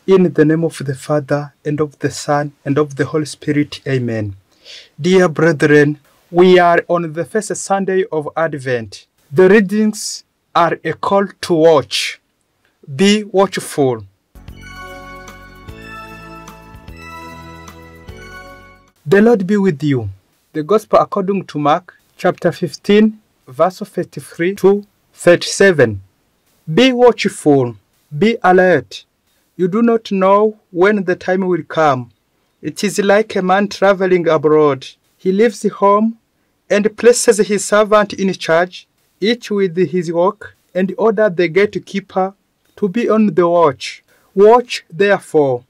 In the name of the Father, and of the Son, and of the Holy Spirit. Amen. Dear brethren, we are on the first Sunday of Advent. The readings are a call to watch. Be watchful. The Lord be with you. The Gospel according to Mark, chapter 15, verse 33 to 37. Be watchful. Be alert. You do not know when the time will come. It is like a man traveling abroad. He leaves home and places his servant in charge, each with his work, and orders the gatekeeper to be on the watch. Watch, therefore.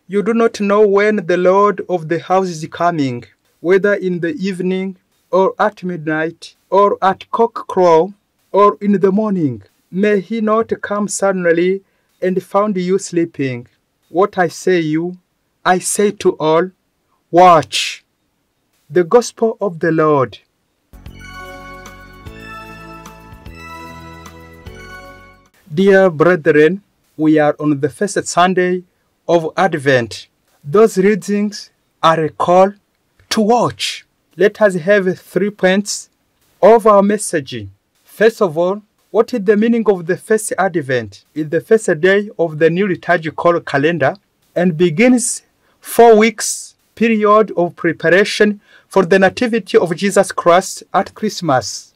You do not know when the Lord of the house is coming, whether in the evening, or at midnight, or at cockcrow, or in the morning. May he not come suddenly and found you sleeping. What I say to all, watch. The Gospel of the Lord. Dear brethren, we are on the first Sunday of Advent. Those readings are a call to watch. Let us have 3 points of our message. First of all, what is the meaning of the first Advent? It's the first day of the new liturgical calendar and begins 4 weeks period of preparation for the nativity of Jesus Christ at Christmas.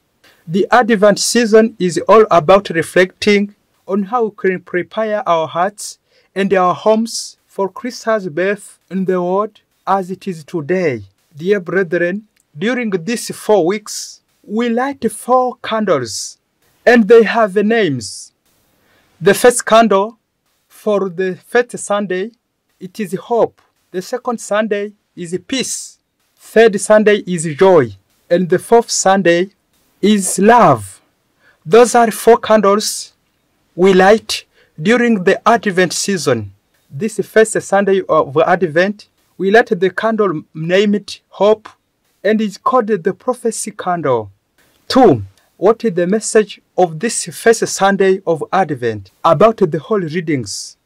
The Advent season is all about reflecting on how we can prepare our hearts and our homes for Christ's birth in the world as it is today. Dear brethren, during these 4 weeks, we light 4 candles. And they have names. The first candle for the first Sunday, it is hope. The second Sunday is peace. Third Sunday is joy. And the fourth Sunday is love. Those are 4 candles we light during the Advent season. This first Sunday of Advent, we light the candle named hope, and it's called the prophecy candle. 2. What is the message of this first Sunday of Advent? About the holy readings.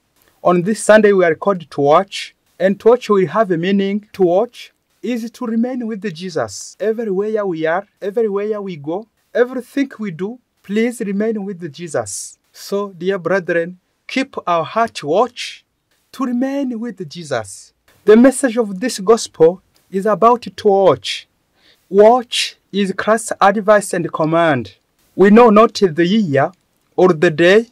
On this Sunday we are called to watch, and to watch will have a meaning. To watch is to remain with Jesus. Everywhere we are, everywhere we go, everything we do, please remain with Jesus. So, dear brethren, keep our heart watch to remain with Jesus. The message of this gospel is about to watch. Watch is Christ's advice and command. We know not the year, or the day,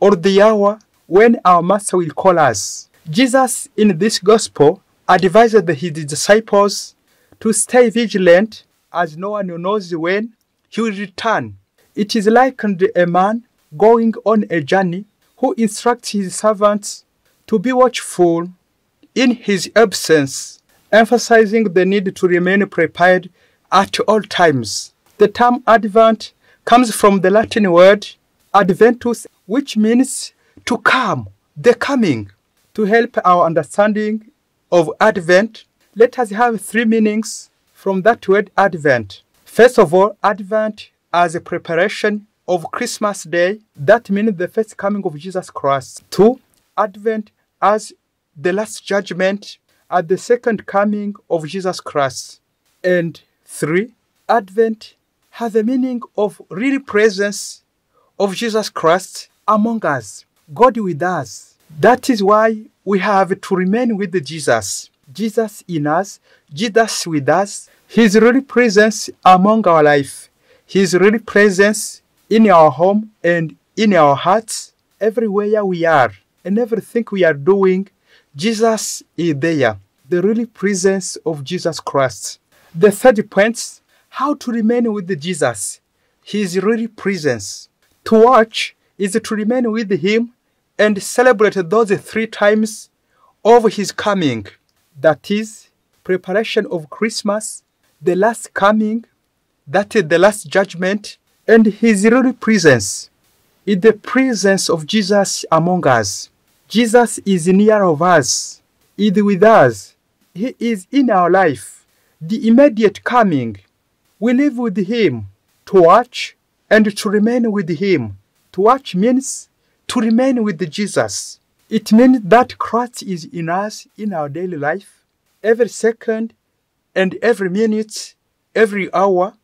or the hour when our Master will call us. Jesus, in this gospel, advised his disciples to stay vigilant, as no one knows when he will return. It is like a man going on a journey who instructs his servants to be watchful in his absence, emphasizing the need to remain prepared at all times. The term Advent comes from the Latin word adventus, which means to come, the coming. To help our understanding of Advent, let us have 3 meanings from that word Advent. First of all, Advent as a preparation of Christmas Day. That means the first coming of Jesus Christ. 2. Advent as the last judgment at the second coming of Jesus Christ. And 3. Advent has a meaning of real presence of Jesus Christ among us, God with us. That is why we have to remain with Jesus. Jesus in us, Jesus with us, His real presence among our life, His real presence in our home and in our hearts, everywhere we are and everything we are doing, Jesus is there, the real presence of Jesus Christ. The third point, how to remain with Jesus, His real presence. To watch is to remain with Him and celebrate those 3 times of His coming. That is, preparation of Christmas, the last coming, that is the last judgment, and His real presence. In the presence of Jesus among us. Jesus is near of us, is with us. He is in our life. The immediate coming, we live with Him. To watch and to remain with Him. To watch means to remain with Jesus. It means that Christ is in us in our daily life, every second and every minute, every hour,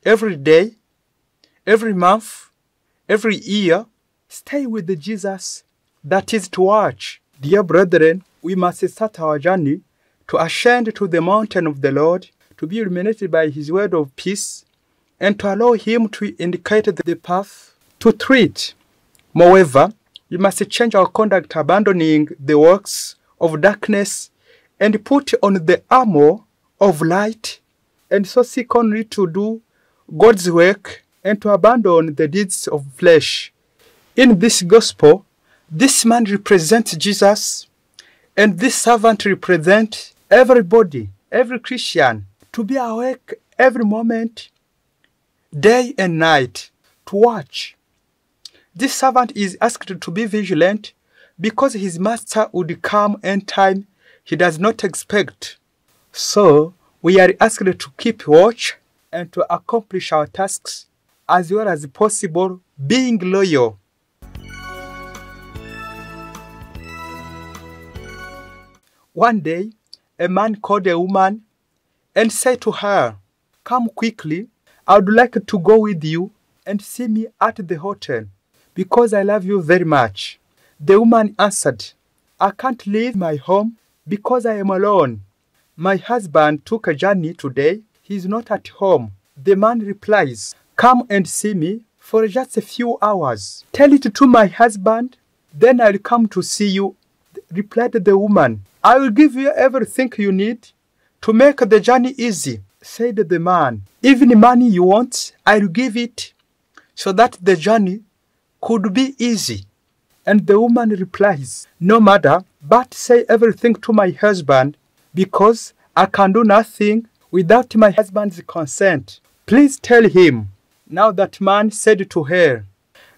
every day, every month, every year. Stay with Jesus. That is to watch. Dear brethren, we must start our journey to ascend to the mountain of the Lord, to be illuminated by His word of peace, and to allow Him to indicate the path to treat. Moreover, we must change our conduct, abandoning the works of darkness and put on the armor of light, and so seek only to do God's work and to abandon the deeds of flesh. In this gospel, this man represents Jesus, and this servant represents everybody, every Christian, to be awake every moment, day and night, to watch. This servant is asked to be vigilant because his master would come anytime he does not expect. So, we are asked to keep watch and to accomplish our tasks as well as possible, being loyal. One day, a man called a woman and said to her, "Come quickly, I would like to go with you and see me at the hotel, because I love you very much." The woman answered, "I can't leave my home because I am alone. My husband took a journey today. He is not at home." The man replies, "Come and see me for just a few hours. Tell it to my husband, then I'll come to see you." Replied the woman, "I will give you everything you need to make the journey easy." Said the man, "Even money you want, I'll give it so that the journey could be easy." And the woman replies, "No matter, but say everything to my husband, because I can do nothing without my husband's consent. Please tell him." Now that man said to her,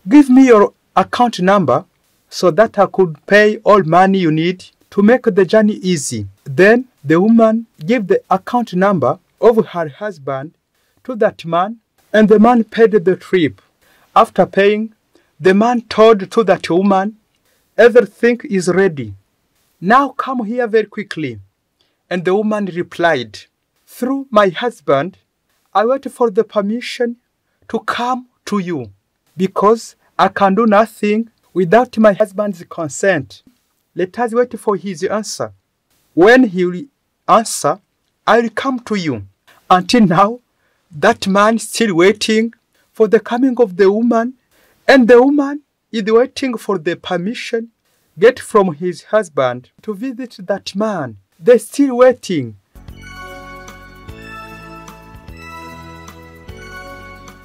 "Give me your account number so that I could pay all money you need to make the journey easy." Then the woman gave the account number of her husband to that man, and the man paid the trip. After paying, the man told to that woman, "Everything is ready. Now come here very quickly." And the woman replied, "Through my husband, I wait for the permission to come to you, because I can do nothing without my husband's consent. Let us wait for his answer. When he will answer, I will come to you." Until now, that man is still waiting for the coming of the woman, and the woman is waiting for the permission get from his husband to visit that man. They're still waiting.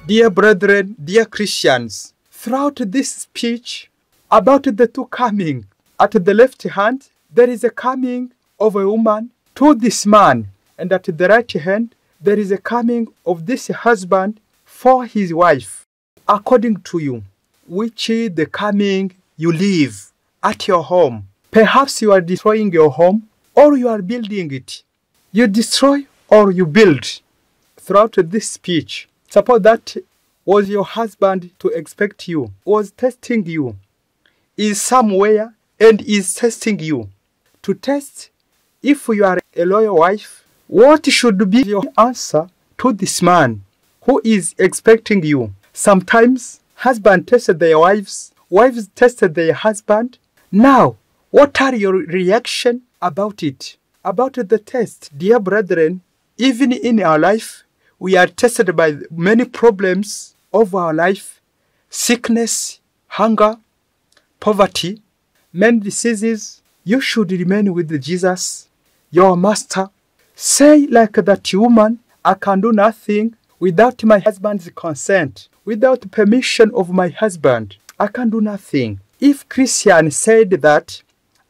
Dear brethren, dear Christians, throughout this speech about the two coming, at the left hand, there is a coming of a woman to this man, and at the right hand, there is a coming of this husband for his wife. According to you, which is the coming you live at your home? Perhaps you are destroying your home, or you are building it. You destroy or you build. Throughout this speech, suppose that was your husband to expect you, was testing you, is somewhere and is testing you. To test if you are a loyal wife, what should be your answer to this man who is expecting you? Sometimes husbands tested their wives, wives tested their husband. Now, what are your reaction about it? About the test? Dear brethren, even in our life, we are tested by many problems of our life: sickness, hunger, poverty, many diseases. You should remain with Jesus, your master. Say like that woman, "I can do nothing without my husband's consent, without permission of my husband. I can do nothing." If Christian said that,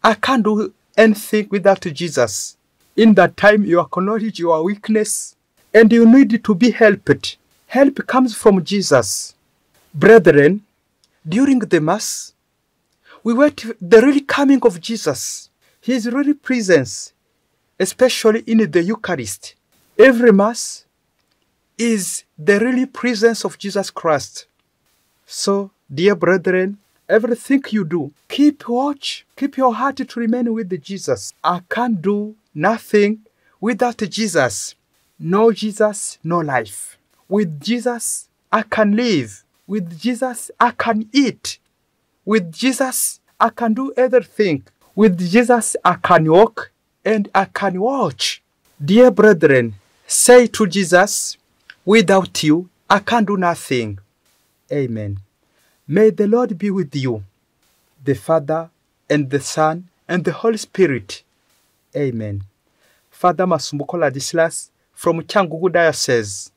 "I can't do anything without Jesus," in that time you acknowledge your weakness and you need to be helped. Help comes from Jesus. Brethren, during the Mass, we wait for the really coming of Jesus, His really presence, especially in the Eucharist. Every Mass is the really presence of Jesus Christ. So, dear brethren, everything you do, keep watch. Keep your heart to remain with Jesus. I can't do nothing without Jesus. No Jesus, no life. With Jesus, I can live. With Jesus, I can eat. With Jesus, I can do everything. With Jesus, I can walk and I can watch. Dear brethren, say to Jesus, without you, I can do nothing. Amen. May the Lord be with you, the Father and the Son and the Holy Spirit. Amen. Father Masumbuko Ladislas from Cyangugu Diocese.